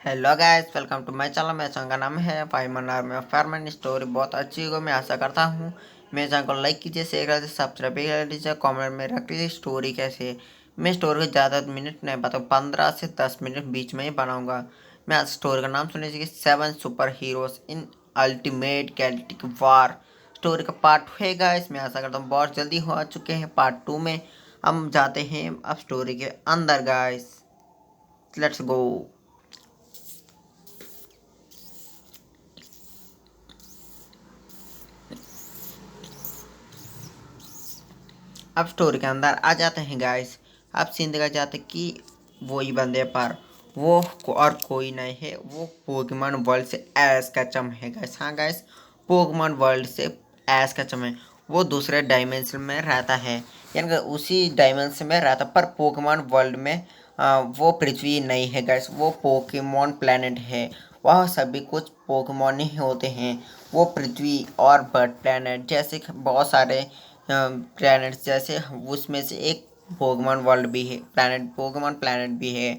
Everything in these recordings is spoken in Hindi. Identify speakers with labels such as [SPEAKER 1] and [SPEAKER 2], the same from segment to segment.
[SPEAKER 1] Hello guys, welcome to my channel. मेरे चैनल का नाम है फाइमनर में फायरमैन। स्टोरी बहुत अच्छी होगी, मैं आशा करता हूँ। मेरे चैनल को लाइक कीजिए, शेयर कीजिए, सब्सक्राइब भी कर दीजिए। कमेंट में रख दीजिए स्टोरी कैसे है। मैं स्टोरी को ज़्यादा मिनट नहीं बताऊँ, 15 से 10 मिनट बीच में ही बनाऊँगा। मैं आज स्टोरी का नाम सुन लीजिए, 7 super heroes in ultimate galactic war. Story का पार्ट है गाइस, मैं आशा करता हूँ बहुत जल्दी हो चुके हैं। पार्ट 2 में हम जाते हैं अब स्टोरी के अंदर गाइस। Let's go. अब स्टोरी के अंदर आ जाते हैं गाइस। अब सीन देखा जाता है कि वही बंदे पर वो और कोई नहीं है, वो पोकेमॉन वर्ल्ड से ऐश कचम है गाइस। हाँ गाइस, पोकेमॉन वर्ल्ड से ऐश कचम है। वो दूसरे डायमेंशन में रहता है, यानी कि उसी डायमेंशन में रहता, पर पोकेमॉन वर्ल्ड में वो पृथ्वी नहीं है गाइस, वो पोकेमॉन प्लेनेट है। वह सभी कुछ पोकेमॉन ही होते हैं। वो पृथ्वी और बर्ड प्लेनेट जैसे बहुत सारे प्लैनेट्स जैसे उसमें से एक पोकेमॉन वर्ल्ड भी है, प्लैनेट पोकेमॉन प्लैनेट भी है।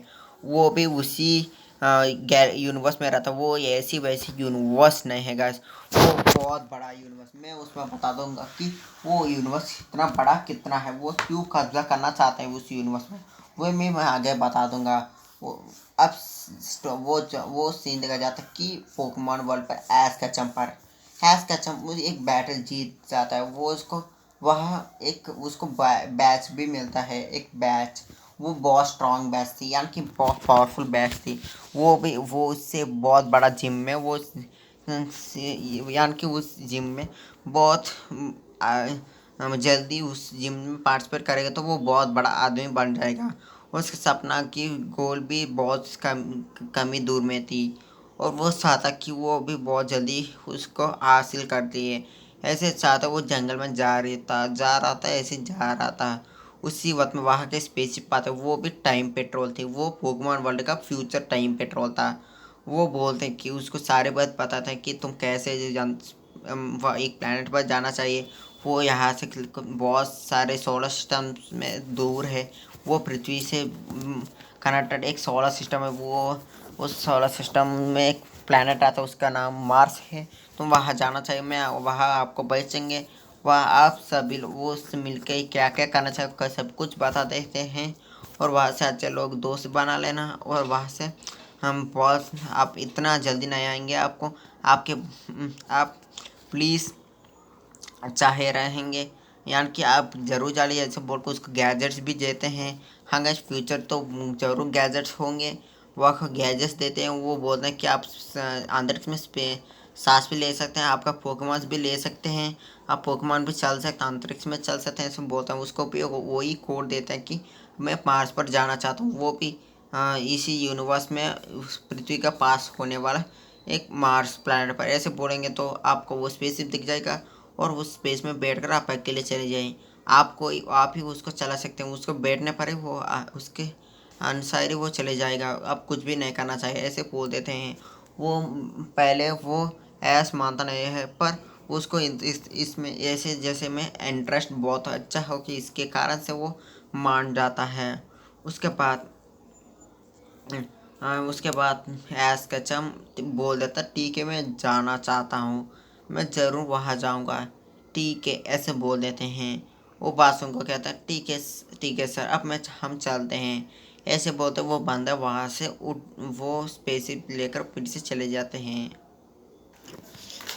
[SPEAKER 1] वो भी उसी यूनिवर्स में रहता। वो ऐसी वैसी यूनिवर्स नहीं है गाइस, वो बहुत बड़ा यूनिवर्स। मैं उसमें बता दूंगा कि वो यूनिवर्स कितना बड़ा कितना है, वो क्यों कब्जा करना चाहते हैं उस यूनिवर्स में, मैं आगे बता दूंगा। वो अब वो सीन देखा जाता है कि पोकेमॉन वर्ल्ड पर ऐश कचम पर हैश कचम एक बैटल जीत जाता है। वो उसको वह एक उसको बैच भी मिलता है, एक बैच। वो बहुत स्ट्रांग बैच थी, यानी कि बहुत पावरफुल बैच थी। वो भी वो उससे बहुत बड़ा जिम में वो यानी कि उस जिम में बहुत जल्दी उस जिम में पार्टिसिपेट करेगा तो वो बहुत बड़ा आदमी बन जाएगा। उसके सपना की गोल भी बहुत कमी दूर में थी, और वो चाहता कि वो भी बहुत जल्दी उसको हासिल करती है। ऐसे चाहता वो जंगल में जा रहा था, ऐसे जा रहा था। उसी वक्त में वहाँ के स्पेसशिप पाते, वो भी टाइम पेट्रोल थी। वो पोकेमॉन वर्ल्ड का फ्यूचर टाइम पेट्रोल था। वो बोलते हैं कि उसको सारे बात पता था कि तुम कैसे एक प्लेनेट पर जाना चाहिए। वो यहाँ से बहुत सारे सोलर सिस्टम में दूर है। वो पृथ्वी से कनेक्टेड एक सोलर सिस्टम है। वो उस सोलर सिस्टम में एक प्लेनेट आता है, उसका नाम मार्स है। तुम वहाँ जाना चाहिए, मैं वहाँ आपको बेचेंगे। वहाँ आप सभी वो उससे मिल के क्या क्या करना चाहिए सब कुछ बता देते हैं। और वहाँ से अच्छे लोग दोस्त बना लेना। और वहाँ से हम बहुत आप इतना जल्दी नहीं आएंगे, आपको आपके आप प्लीज़ चाहे रहेंगे, यानी कि आप ज़रूर जाइए। ऐसे बोल के उसको गैजेट्स भी देते हैं। हाँ गाइस, फ्यूचर तो ज़रूर गैजेट्स होंगे। वह गैजेट्स देते हैं। वो बोलते हैं कि आप अंतरिक्ष में सांस भी ले सकते हैं, आपका पोकेमॉन्स भी ले सकते हैं, आप पोकेमॉन भी चल सकते हैं, अंतरिक्ष में चल सकते हैं। ऐसे बोलते हैं। उसको भी वही कोड देते हैं कि मैं मार्स पर जाना चाहता हूँ। वो भी इसी यूनिवर्स में पृथ्वी का पास होने वाला एक मार्स प्लैनेट पर। ऐसे बोलेंगे तो आपको वो स्पेसशिप दिख जाएगा, और उस स्पेस में बैठकर आप अकेले चले जाएं। आप ही उसको चला सकते हैं। उसको बैठने पर ही वो उसके अनुसार ही वो चले जाएगा। आप कुछ भी नहीं करना चाहिए, ऐसे बोल देते हैं। वो पहले वो ऐस मानता नहीं है, पर उसको इसमें ऐसे जैसे में इंटरेस्ट बहुत अच्छा हो कि इसके कारण से वो मान जाता है। उसके बाद उसके बाद ऐस कचम बोल देता, ठीक है मैं जाना चाहता हूँ, मैं ज़रूर वहाँ जाऊँगा। ठीक है, ऐसे बोल देते हैं। वो बासुन को कहता है, ठीक है सर, अब हम चलते हैं। ऐसे बोलते वो बंदा वहाँ से उठ वो स्पेसशिप लेकर फिर से चले जाते हैं।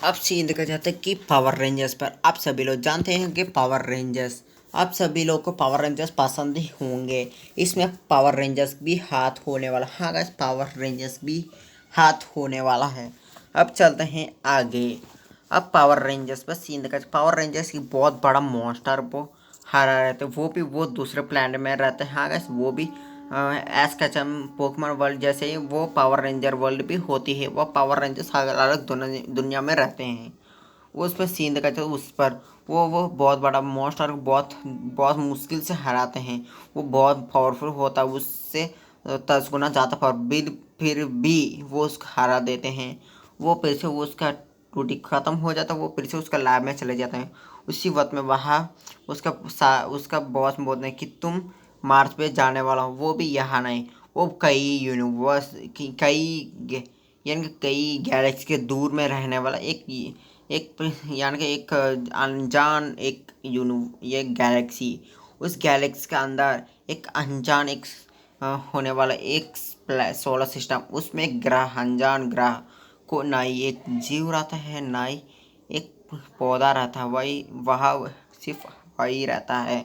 [SPEAKER 1] अब सीन देखा जाता है कि पावर रेंजर्स पर। आप सभी लोग जानते हैं कि पावर रेंजर्स, आप सभी लोग को पावर रेंजर्स पसंद ही होंगे। इसमें पावर रेंजर्स भी हाथ होने वाला। हाँ गाइस, पावर रेंजर्स भी हाथ होने वाला है। अब चलते हैं आगे। अब पावर रेंजर्स पर सीन देखा, पावर रेंजर्स की बहुत बड़ा मॉन्स्टर वो हरा रहते, वो भी वो दूसरे प्लैनेट में रहते हैं। हाँ गाइस, वो भी एस कचम पोकेमॉन वर्ल्ड जैसे ही वो पावर रेंजर वर्ल्ड भी होती है। वो पावर रेंजर्स अलग अलग दुनिया में रहते हैं। वो उस पर सीन देखा जाए उस पर वो बहुत बड़ा मॉन्स्टर बहुत बहुत मुश्किल से हराते हैं। वो बहुत पावरफुल होता है, उससे 10 गुना ज़्यादा पावर, फिर भी वो उसको हरा देते हैं। वो फिर से वो उसका टूटी ख़त्म हो जाता है। वो फिर से उसका लैब में चले जाते हैं। उसी वक्त में वहाँ उसका बॉस बोलते हैं कि तुम मार्स पे जाने वाला हो। वो भी यहाँ नहीं, वो कई यूनिवर्स यानी कि कई गैलेक्सी के दूर में रहने वाला यानी कि एक अनजान एक ये गैलेक्सी, उस गैलेक्सी के अंदर एक अनजान होने वाला एक सोलर सिस्टम, उसमें एक ग्रह, अनजान ग्रह को ना ही एक जीव रहता है ना ही एक पौधा रहता है, वही वहाँ सिर्फ वही रहता है।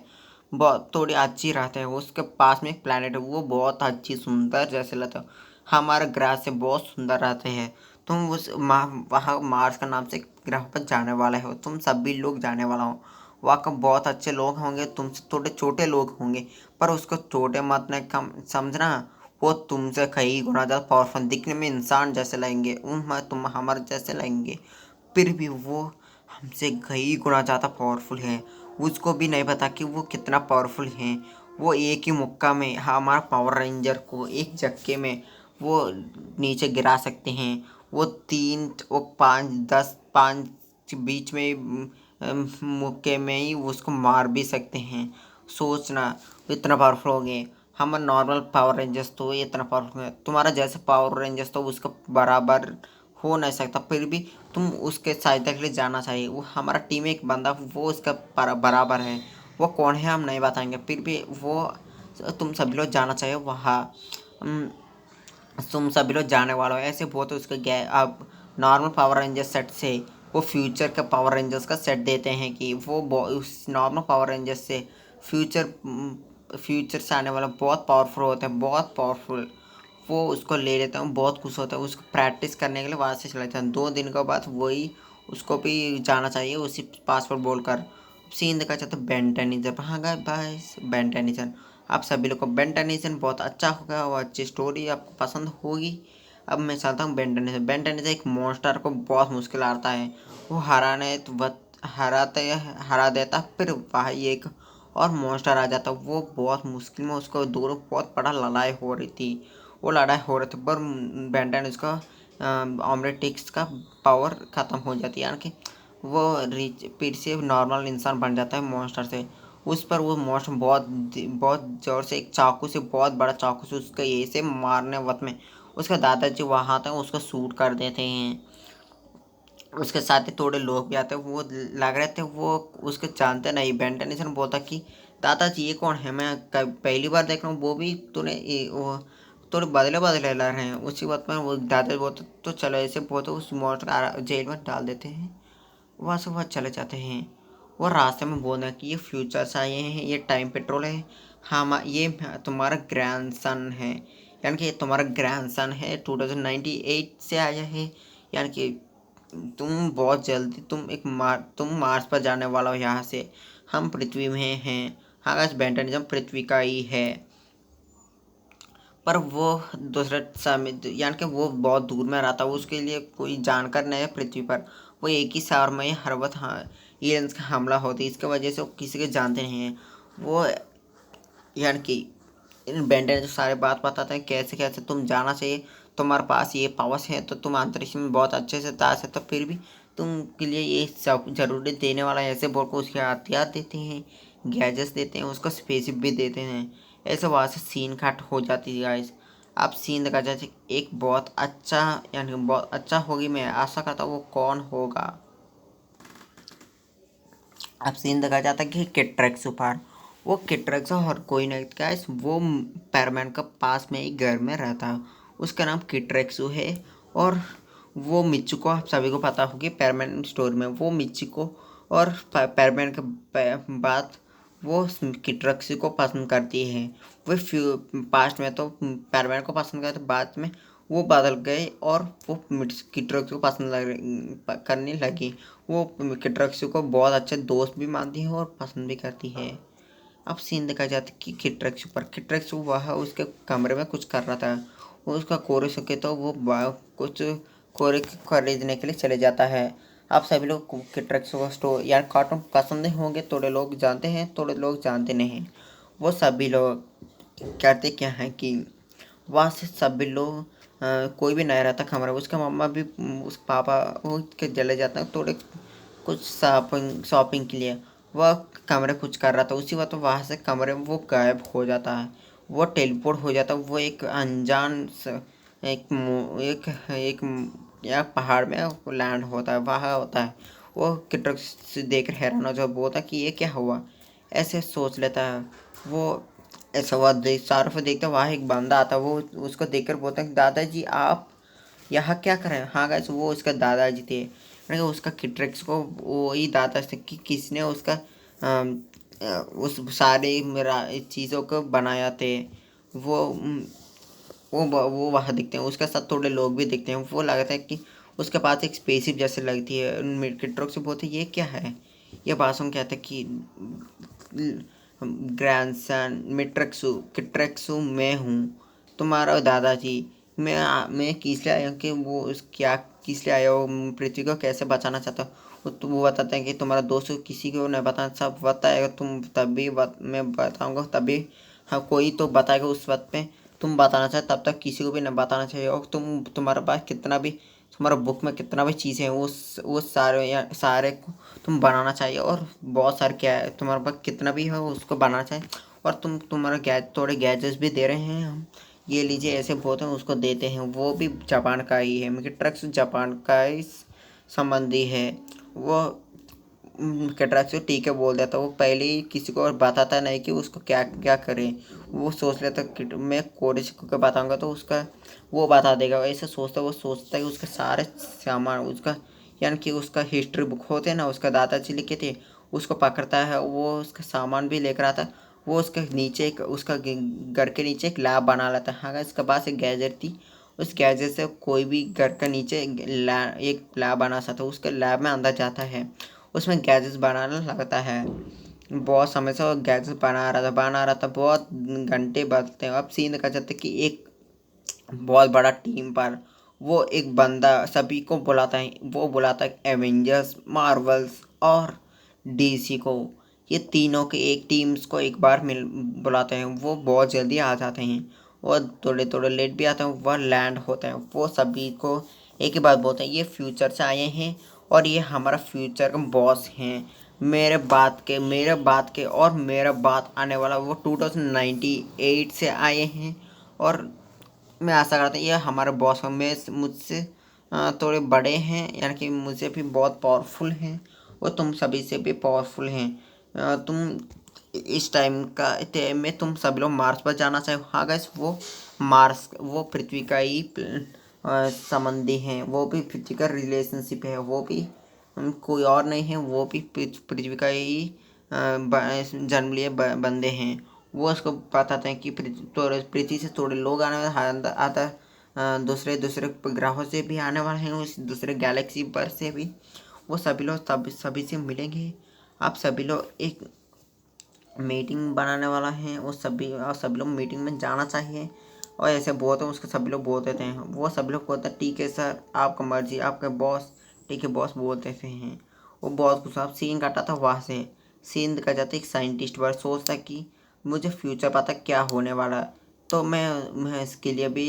[SPEAKER 1] बहुत थोड़ी अच्छी रहते हैं। उसके पास में एक प्लेनेट है, वो बहुत अच्छी सुंदर जैसे लगता है, हमारे ग्रह से बहुत सुंदर रहते हैं। तुम वहाँ मार्स का नाम से एक ग्रह पर जाने वाले हो, तुम सभी लोग जाने वाला हो। वहाँ का बहुत अच्छे लोग होंगे, तुमसे थोड़े छोटे लोग होंगे, पर उसको छोटे मत ने कम समझना। वो तुमसे कई गुना ज़्यादा पावरफुल, दिखने में इंसान जैसे लगेंगे, तुम हमारे जैसे लगेंगे, फिर भी वो हमसे कई गुना ज़्यादा पावरफुल है। उसको भी नहीं पता कि वो कितना पावरफुल है। वो एक ही मुक्का में हमारा पावर रेंजर को एक झटके में वो नीचे गिरा सकते हैं। वो 5 10 5 बीच में मुक्के में ही उसको मार भी सकते हैं। सोचना, इतना पावरफुल हो गए। हम नॉर्मल पावर रेंजर्स तो इतना पावरफुल है, तुम्हारा जैसे पावर रेंजर्स तो उसका बराबर हो नहीं सकता, फिर भी तुम उसके सहायता के लिए जाना चाहिए। वो हमारा टीम एक बंदा वो उसका बराबर है, वो कौन है हम नहीं बताएंगे, फिर भी वो तुम सभी लोग जाना चाहिए वहाँ। तुम सभी लोग जाने वाले हो ऐसे बहुत उसके अब नॉर्मल पावर रेंजर्स सेट से वो फ्यूचर के पावर रेंजर्स का सेट देते हैं कि वो उस नॉर्मल पावर रेंजर्स से फ्यूचर से आने वाला बहुत पावरफुल होते हैं, बहुत पावरफुल। वो उसको ले लेते हैं, बहुत खुश होता है, उसको प्रैक्टिस करने के लिए वहाँ से चले जाते हैं। 2 दिन के बाद वही उसको भी जाना चाहिए उसी पासवर्ड बोलकर। सीन देखा जाता है बेन टेनिसन। हाँ गए भाई, बेन टेनिसन आप सभी लोग को बेन टेनिसन बहुत अच्छा होगा, वो अच्छी स्टोरी आपको पसंद होगी। अब मैं चाहता हूँ बेन टेनिसन। बेन टेनिसन एक मॉन्स्टर को बहुत मुश्किल आता है, वो हरा देता, फिर भाई एक और मॉन्स्टर आ जाता, वो बहुत मुश्किल में उसको दोनों बहुत बड़ा लड़ाई हो रही थी। वो लड़ाई हो रही थी पर बेन टेनिसन का ऑमलेटिक्स का पावर ख़त्म हो जाती है, यानी कि वो फिर से नॉर्मल इंसान बन जाता है मॉन्स्टर से। उस पर वो मॉन्स्टर बहुत बहुत ज़ोर से एक चाकू से, बहुत बड़ा चाकू से उसका ये से मारने वक्त में उसके दादाजी वहाँ आते हैं, उसको शूट कर देते हैं। उसके साथ ही थोड़े लोग भी आते हैं, वो लग रहे थे वो उसके जानते नहीं। बेन टेनिसन बोलता कि दादाजी ये कौन है, मैं पहली बार देख रहा हूँ, वो भी वो थोड़े बदले बदले लग रहे हैं। उसी बात में वो दादाजी बोलते तो चलो ऐसे बोलते उस मॉन्स्टर जेल में डाल देते हैं। वहाँ से वह चले जाते हैं। वो रास्ते में बोल रहे हैं कि ये फ्यूचर से आए हैं, ये टाइम पेट्रोल है, हम ये तुम्हारा ग्रैंडसन है, यानी कि ये तुम्हारा ग्रैंडसन है, 2098 से आया है, यानी कि तुम बहुत जल्दी तुम मार्स पर जाने वाला हो यहाँ से, हम पृथ्वी में हैं। हाँ गाइस, बेंटनिज्म पृथ्वी का ही है, पर वो दूसरे समय यानी कि वो बहुत दूर में रहता है, उसके लिए कोई जानकार नहीं है पृथ्वी पर। वो एक ही शहर में हर वक्त एलियंस का हमला होती है, इसके वजह से वो किसी के जानते नहीं हैं। वो यानी कि इन बेंडर जो सारे बात बताते हैं कैसे कैसे तुम जाना चाहिए, तुम्हारे पास ये पावर्स हैं तो तुम अंतरिक्ष में बहुत अच्छे से जा सकते हो, फिर भी तुम के लिए ये सब जरूरी देने वाला है, ऐसे बोल को उसके हथियार देते हैं, गैजेट्स देते हैं, उसको स्पेसशिप भी देते हैं। ऐसे वहाँ से सीन कट हो जाती है गाइस। अब सीन देखा जाए एक बहुत अच्छा, यानी कि बहुत अच्छा होगी, मैं आशा करता हूँ वो कौन होगा। अब सीन देखा जाता है कि किट्रेक्स सुपार, वो किट्रेक्स और कोई नहीं गाइस, वो पैरमैन का पास में ही घर में रहता है, उसका नाम किट्रेक्सू है। और वो मिच्चू को आप सभी को पता होगी पैरमैन स्टोरी में, वो मिच्ची को और पैरमैन के बाद वो किट्रेक्सू को पसंद करती है। वो पास्ट में तो पैरमैन को पसंद करते, बाद में वो बदल गए और वो किट्रेक्सू को पसंद करने लगी। वो किट्रेक्सू को बहुत अच्छे दोस्त भी मानती है और पसंद भी करती है। अब सीन देखा जाता है कि किट्रेक्सू वह उसके कमरे में कुछ कर रहा था, वो उसका कोरे सके तो वो कुछ कोरे खरीदने के लिए चले जाता है। आप सभी लोग किट्रेक्सू का स्टोर यार कार्टून पसंद होंगे, थोड़े लोग जानते हैं थोड़े लोग जानते नहीं। वो सभी लोग कहते क्या है कि वहाँ से सभी लोग कोई भी नहीं रहता कमरा, उसका मम्मा भी उस पापा वो के चले जाते हैं थोड़े कुछ शॉपिंग के लिए। वह कमरे कुछ कर रहा था, उसी वक्त वहाँ से कमरे में वो गायब हो जाता है। वो टेलीपोर्ट हो जाता है। वो एक अनजान या पहाड़ में लैंड होता है, वहाँ होता है। वो किटरक्स से देख कर हैरान हो जाता, बोलता है कि ये क्या हुआ, ऐसे सोच लेता है वो। ऐसा हुआ चारों पे देखता है, वहाँ एक बंदा आता है। वो उसको देखकर बोलता है, दादाजी आप यहाँ क्या कर रहे हैं। हाँ गाइस, वो उसका दादाजी थे। मैंने कहा उसका किट्रेक्स को वही दादा से कि किसने उसका उस सारे मेरा चीज़ों को बनाया थे। वो वो वहाँ दिखते हैं, उसके साथ थोड़े लोग भी दिखते हैं। वो लगता है कि उसके पास एक स्पेसशिप जैसे लगती है। किट्रोक से बोलते ये क्या है। ये बासुम कहते हैं कि ग्रैंडसन मिट्रक्सू किट्रेक्सू मैं हूँ, तुम्हारा दादाजी। मैं किस लिए आया हूँ कि वो उस क्या किस लिए आया हो, पृथ्वी को कैसे बचाना चाहता हूँ। तो वो बताते हैं कि तुम्हारा दोस्त किसी को नहीं बताना, सब बताएगा तुम तभी मैं बताऊँगा तभी। हाँ, कोई तो बताएगा उस वक्त पे तुम बताना चाहे, तब तक किसी को भी नहीं बताना चाहिए। और तुम्हारे पास कितना भी तुम्हारा बुक में कितना भी चीज़ें हैं वो सारे या सारे को तुम बनाना चाहिए। और बहुत सारे क्या है तुम्हारे पास कितना भी है उसको बनाना चाहिए। और तुम्हारा थोड़े गैजेट्स भी दे रहे हैं हम, ये लीजिए ऐसे बोलते हैं, उसको देते हैं। वो भी जापान का ही है, मेरे ट्रक्स जापान का ही संबंधी है। वो कटरा से ठीक है बोल देता। वो पहले ही किसी को और बताता नहीं कि उसको क्या क्या करें। वो सोच लेता कि मैं कोरिश को बताऊंगा तो उसका वो बता देगा। ऐसे सोचता, वो सोचता है कि उसके सारे सामान उसका यानी कि उसका हिस्ट्री बुक होते हैं ना, उसका दादाजी लिखे थे, उसको पकड़ता है। वो उसका सामान भी लेकर आता। वो उसके नीचे एक उसका घर के नीचे एक लैब बना लेता है। हाँ, इसके पास एक गैजेट थी, उस गैजेट से कोई भी घर का नीचे एक लैब बना सकता है। उसके लैब में अंदर जाता है, उसमें गैजेट्स बनाने लगता है। बहुत समय से वो गैजेट्स बना रहा था, बहुत घंटे बजते हैं। अब सीन का जाता है कि एक बहुत बड़ा टीम पर वो एक बंदा सभी को बुलाता है। वो बुलाता है एवेंजर्स, मार्वल्स और डीसी को। ये तीनों के एक टीम्स को एक बार मिल बुलाते हैं। वो बहुत जल्दी आ जाते हैं और थोड़े थोड़े लेट भी आते हैं। वह लैंड होते हैं। वो सभी को एक ही बात बोलते हैं, ये फ्यूचर से आए हैं और ये हमारा फ्यूचर का बॉस हैं। मेरे बात के और मेरा बात आने वाला वो 2098 से आए हैं। और मैं आशा करता हूँ ये हमारे बॉस में मुझसे थोड़े बड़े हैं, यानी कि मुझसे भी बहुत पावरफुल हैं और तुम सभी से भी पावरफुल हैं। तुम इस टाइम में तुम सभी लोग मार्स पर जाना चाहो। हाँ गाइस, वो पृथ्वी का ही संबंधी हैं। वो भी पृथ्वी का रिलेशनशिप है। वो भी कोई और नहीं है, वो भी पृथ्वी का ही जन्म लिए बंदे हैं। वो उसको बताते हैं कि पृथ्वी से थोड़े लोग आने वाले आता दूसरे दूसरे ग्रहों से भी आने वाले हैं, उस दूसरे गैलेक्सी पर से भी। वो सभी लोग सभी से मिलेंगे। आप सभी लोग एक मीटिंग बनाने वाला है, वो सभी लोग मीटिंग में जाना चाहिए। और ऐसे बोलते हैं, उसके सभी लोग बोल देते हैं। वो सभी लोग बोलते हैं ठीक है सर, आपका मर्जी, आपके बॉस ठीक है बॉस बोल देते हैं। वो बॉस को साहब सीन काटा था, वहाँ से सीन का जाता एक साइंटिस्ट बार सोचता कि मुझे फ्यूचर पता क्या होने वाला है, तो मैं इसके लिए भी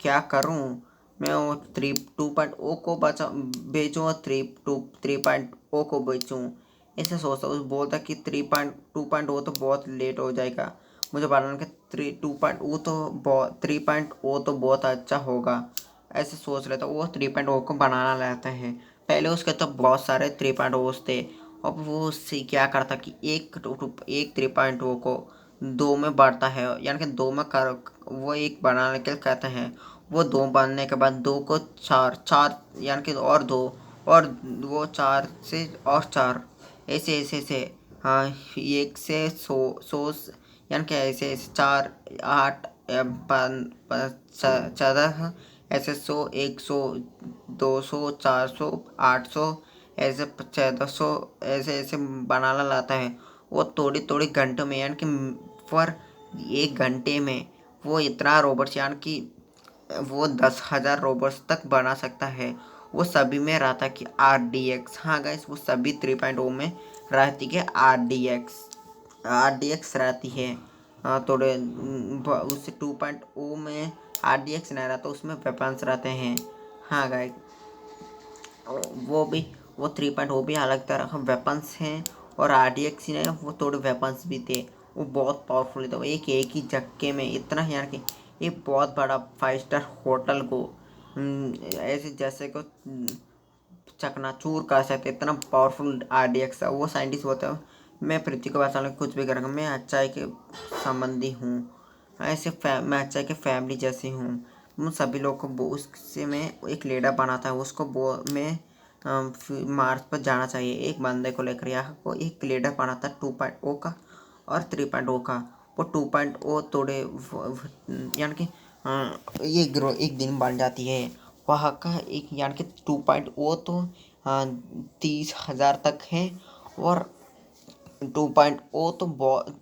[SPEAKER 1] क्या करूं। मैं वो 2.0 को बेचूँ और 3.0 को बेचूँ। ऐसे सोचता उस बोलता कि 2.0 तो बहुत लेट हो जाएगा, मुझे बनाने का 3.0 तो बहुत अच्छा होगा। ऐसे सोच लेता वो 3.0 को बनाना रहता है। पहले उसके तो बहुत सारे 3.0 थे। अब वो उससे क्या करता कि एक 3.0 को दो में बांटता है, यानी कि दो में कर वो एक बनाने के लिए कहते हैं। वो दो बनने के बाद दो को चार चार यानी कि और दो और वो चार से और चार ऐसे हाँ, एक से यानी कि ऐसे 4 8 14 ऐसे 100 100 200 400 800 ऐसे 1400 ऐसे ऐसे बनाना लाता है। वो थोड़ी थोड़ी घंटों में यानी कि पर 1 घंटे में वो इतना रोबोट्स यानी कि वो 10,000 रोबोट्स तक बना सकता है। वो सभी में रहता कि RDX। हाँ गाइस, वो सभी 3.0 में रहती है। RDX रहती है। हाँ, थोड़े उससे 2.0 में RDX नहीं रहता, उसमें वेपन्स रहते हैं। हाँ गाइस, वो भी वो 3.0 भी अलग तरह के वेपन्स हैं और RDX ने वो थोड़े वेपन्स भी थे। वो बहुत पावरफुल था। वो एक ही झटके में इतना यार कि एक बहुत बड़ा 5 स्टार होटल को ऐसे जैसे को चकनाचूर कर सकते, इतना पावरफुल RDX था वो साइंटिस्ट। होता है मैं पृथ्वी को बचाने कुछ भी करूँगा, मैं अच्छाई के संबंधी हूँ, ऐसे मैं अच्छाई के फैमिली जैसी हूँ। मैं सभी लोग को उससे मैं एक लीडर बनाता हूँ, उसको मैं मार्स पर जाना चाहिए एक बंदे को लेकर। यहाँ को एक लीडर बनाता 2.0 का और 3.0 का। वो 2.0 थोड़े यानी कि ये ग्रो एक दिन बन जाती है। वहाँ का एक यानी कि 2.0 तो 30,000 तक है, और 2.0 तो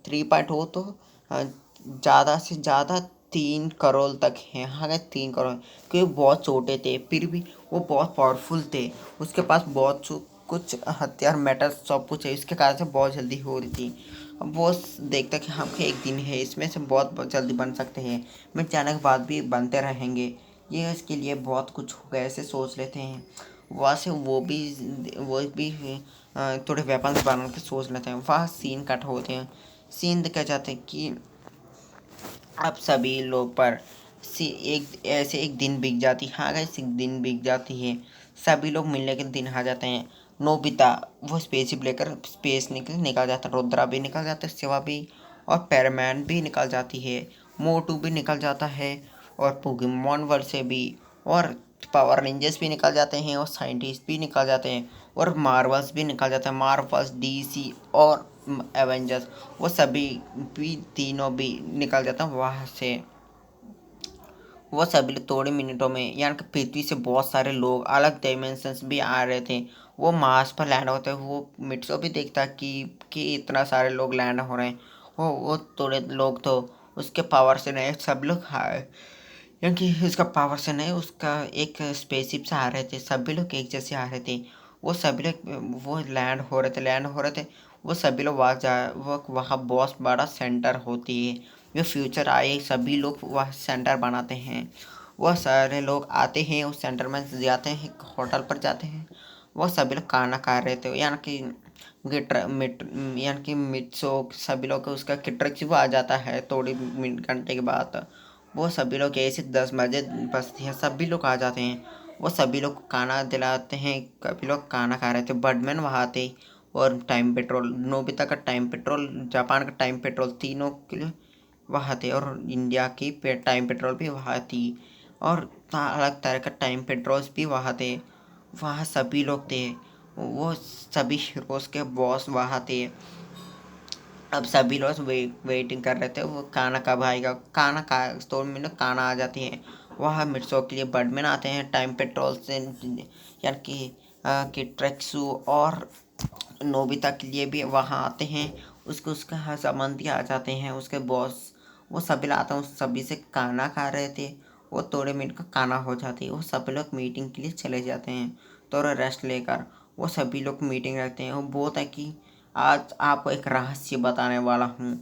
[SPEAKER 1] 3.0 तो ज़्यादा से ज़्यादा 3 करोड़ तक है। हाँ, 3 करोड़, क्योंकि बहुत छोटे थे फिर भी वो बहुत पावरफुल थे। उसके पास बहुत कुछ हथियार मेटल सब कुछ है, इसके कारण से बहुत जल्दी हो रही थी। अब वो देखता कि हम एक दिन है इसमें से बहुत जल्दी बन सकते हैं, मिट जाने के बाद भी बनते रहेंगे, ये इसके लिए बहुत कुछ हो गया ऐसे सोच लेते हैं। वहाँ से वो भी थोड़े वेपन्स बना के सोच लेते हैं। वहाँ सीन कट होते हैं। सीन दिखा जाते हैं कि अब सभी लोग पर एक ऐसे एक दिन बीत जाती, हाँ गाइस, एक दिन बीत जाती है। सभी लोग मिलने के दिन आ जाते हैं। नोबिता वो स्पेसशिप लेकर स्पेस निकल जाता है। रुद्रा भी निकल जाता है, शिवा भी, और पैरमैन भी निकल जाती है। मोटू भी निकल जाता है, और पोकेमॉन वर्ल्ड से भी, और पावर रेंजर्स भी निकल जाते हैं, और साइंटिस्ट भी निकल जाते हैं, और मार्वल्स भी निकल जाता है। मार्वल्स, DC और एवेंजर्स, वो सभी भी तीनों भी निकल जाता है वहाँ से। वो सभी थोड़े मिनटों में यानी कि पृथ्वी से बहुत सारे लोग अलग डायमेंशंस भी आ रहे थे, वो मार्स पर लैंड होते हैं। वो मिट्सो भी देखता कि इतना सारे लोग लैंड हो रहे हैं। वो थोड़े लोग तो उसके पावर से नहीं, सब लोग क्योंकि उसका पावर से नहीं, उसका एक स्पेसशिप से आ रहे थे, सभी लोग एक जैसे आ रहे थे। वो सभी लोग वो लैंड हो रहे थे। वो सभी लोग वो वहाँ बहुत बड़ा सेंटर होती है। जो फ्यूचर आए सभी लोग वह सेंटर बनाते हैं। वह सारे लोग आते हैं उस सेंटर में, जाते हैं होटल पर जाते हैं। वो सभी लोग खाना खा रहे थे, यानी कि यानी कि मिट्सो सभी लोग उसका किट्रक आ जाता है थोड़ी घंटे के बाद। वो सभी लोग ऐसे 10 बजे बजती है, सभी लोग आ जाते हैं। वो सभी लोग को खाना दिलाते हैं, कभी लोग खाना खा रहे थे। बर्डमैन वहाँ आते, और टाइम पेट्रोल, नोबिता का टाइम पेट्रोल, जापान का टाइम पेट्रोल, तीनों के लिए वहाँ थे, और इंडिया की टाइम पेट्रोल भी वहाँ थी, और अलग तरह का टाइम पेट्रोल्स भी वहाँ थे। वहाँ सभी लोग थे। वो सभी हीरोज़ के बॉस वहाँ थे। अब सभी लोग वेटिंग कर रहे थे वो खाना कब आएगा। खाना खा 2 मिनट खाना आ जाती है। वह मिर्चों के लिए बर्डमैन आते हैं टाइम पेट्रोल से, यानी कि ट्रेक्सू और नोबिता के लिए भी वहाँ आते हैं। उसका हर संबंधी आ जाते हैं, उसके बॉस, वो सभी आते हैं। उस सभी से खाना खा रहे थे, वो थोड़े मिनट का खाना हो जाती है। वो सभी लोग मीटिंग के लिए चले जाते हैं थोड़ा रेस्ट लेकर। वो सभी लोग मीटिंग रखते हैं। वो बोलते हैं कि आज आपको एक रहस्य बताने वाला हूँ।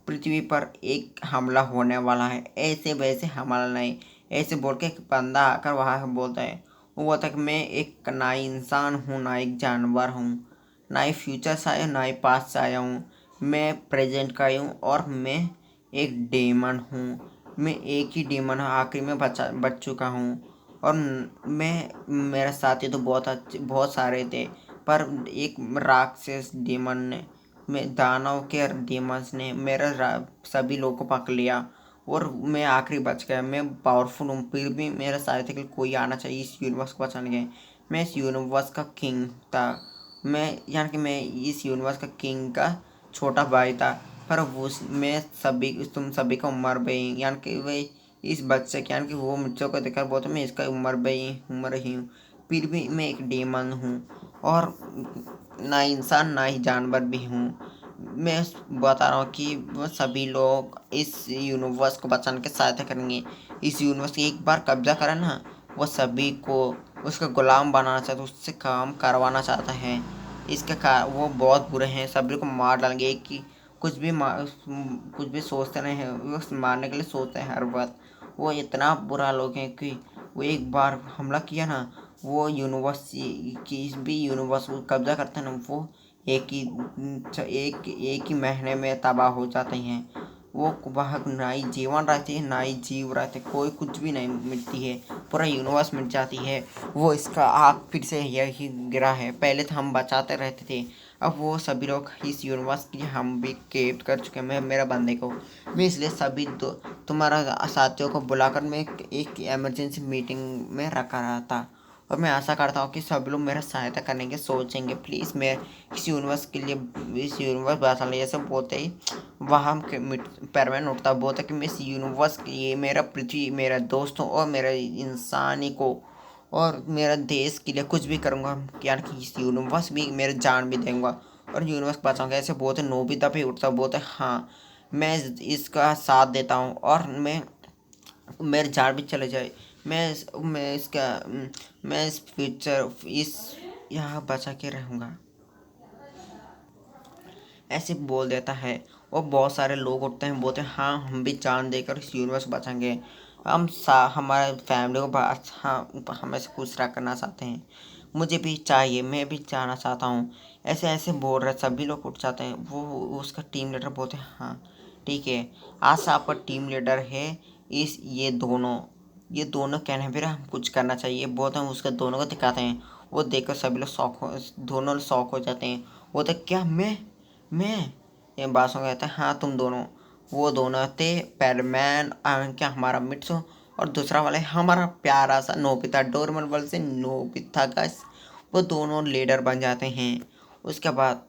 [SPEAKER 1] पृथ्वी पर एक हमला होने वाला है, ऐसे वैसे हमला नहीं, ऐसे बोल के एक बंदा आकर वहाँ बोलता है। वो बोलता है कि मैं एक ना ही इंसान हूँ, ना एक जानवर हूँ, ना ही फ्यूचर से आया, ना ही पास्ट से आया हूँ। मैं प्रेजेंट का ही हूँ, और मैं एक डेमन हूँ। मैं एक ही डेमन हूँ, आखिरी में बच चुका हूँ। और मेरे साथी तो बहुत सारे थे, पर एक राक्षस डेमन ने, मैं दानव के डेमंस ने सभी लोगों को पकड़ लिया, और मैं आखिरी बच गया। मैं पावरफुल हूँ, फिर भी मेरे सारे थे कि कोई आना चाहिए इस यूनिवर्स को बचाने के। मैं इस यूनिवर्स का किंग था। यानी कि मैं इस यूनिवर्स का किंग का छोटा भाई था। पर मैं तुम सभी का उम्र भाई, यानी कि वही इस बच्चे के, यानी कि वो मुझको को देखकर बोलते मैं इसका उम्र ही हूँ। फिर भी मैं एक डेमन हूँ, और ना इंसान ना ही जानवर भी हूँ। मैं बता रहा हूँ कि वो सभी लोग इस यूनिवर्स को बचाने की सहायता करेंगे। इस यूनिवर्स की एक बार कब्जा करें ना, वो सभी को उसका गुलाम बनाना चाहता है, उससे काम करवाना चाहता है। वो बहुत बुरे हैं, सभी को मार डालेंगे। कि कुछ भी सोचते नहीं हैं, वो मारने के लिए सोचते हैं हर वक्त। वो इतना बुरा लोग हैं कि वो एक बार हमला किया ना, वो यूनिवर्स की भी यूनिवर्स को कब्जा करते हैं ना, वो एक ही महीने में तबाह हो जाते हैं। वो वह ना ही जीवन रहती है ना ही जीव रहते, कोई कुछ भी नहीं मिटती है, पूरा यूनिवर्स मिट जाती है। वो इसका आग फिर से यही गिरा है। पहले तो हम बचाते रहते थे, अब वो सभी लोग इस यूनिवर्स की हम भी कैप्ट कर चुके हैं। मैं मेरा बंदे को मैं इसलिए सभी तुम्हारा साथियों को बुलाकर मैं एक इमरजेंसी मीटिंग में रखा रहा था, और मैं आशा करता हूँ कि सब लोग मेरा सहायता करने के सोचेंगे। प्लीज़ मैं इस यूनिवर्स के लिए, इस यूनिवर्स बचा लिया सब बोलते ही वहाँ पैरमैन उठता, बोलता कि मैं इस यूनिवर्स के लिए, मेरा पृथ्वी, मेरा दोस्तों और मेरा इंसानी को और मेरा देश के लिए कुछ भी करूँगा, यानी कि इस यूनिवर्स भी मेरे जान भी दूंगा और यूनिवर्स बचाऊंगा। ऐसे बोलते नोबिता भी उठता, बोलते हाँ मैं इसका साथ देता हूँ, और मैं मेरे जान भी चले जाए, मैं इसका मैं इस फ्यूचर इस यहाँ बचा के रहूँगा, ऐसे बोल देता है। और बहुत सारे लोग उठते हैं, बोलते हैं हाँ हम भी जान देकर इस यूनिवर्स बचाएंगे, हमारे फैमिली को हाँ हमें खुश रखना चाहते हैं, मुझे भी चाहिए, मैं भी जाना चाहता हूँ। ऐसे ऐसे बोल रहे सभी लोग उठ जाते हैं। वो उसका टीम लीडर बोलते हैं हाँ ठीक है, आज से आपका टीम लीडर है इस ये दोनों कहने फिर हम कुछ करना चाहिए, बोलते हैं उसके दोनों को दिखाते हैं। वो देखकर सभी लोग दोनों शौक हो जाते हैं। वो तो क्या मैं ये बासों कहता है हाँ तुम दोनों। वो दोनों थे पैरमैन क्या हमारा मिट्सू, और दूसरा वाला है हमारा प्यारा सा नोबिता, डोरेमोन वर्ल्ड से नोबिता का। वो दोनों लीडर बन जाते हैं। उसके बाद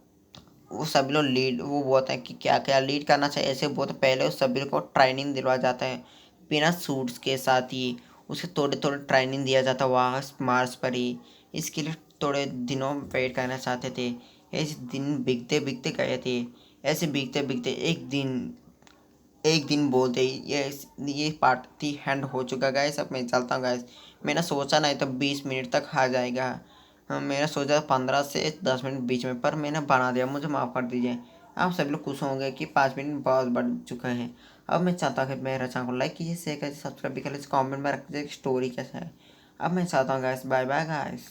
[SPEAKER 1] वो सभी लोग वो बोलते हैं कि क्या क्या लीड करना चाहिए, ऐसे बहुत पहले उस सभी को ट्रेनिंग दिलवा जाता है बिना सूट्स के साथ ही। उसे थोड़े थोड़े ट्रेनिंग दिया जाता वहाँ मार्स पर ही। इसके लिए थोड़े दिनों वेट करना चाहते थे। ऐसे दिन बीतते बीतते गए थे। ऐसे बीतते बीतते एक दिन बोलते ही ये पार्टी हैंड हो चुका गैस, अब मैं चलता हूँ गैस। मैंने सोचा नहीं तो 20 मिनट तक आ जाएगा। हाँ, मैंने सोचा 15 से 10 मिनट बीच में, पर मैंने बना दिया, मुझे माफ़ कर दीजिए। आप सभी लोग खुश होंगे कि 5 मिनट बहुत बढ़ चुका है। अब मैं चाहता हूँ कि मेरा चैनल को लाइक कीजिए, शेयर कीजिए, सब्सक्राइब भी कर लीजिए, कॉमेंट में रख दीजिए स्टोरी कैसा है। अब मैं चाहता हूँ गैस, बाय बाय गाइस।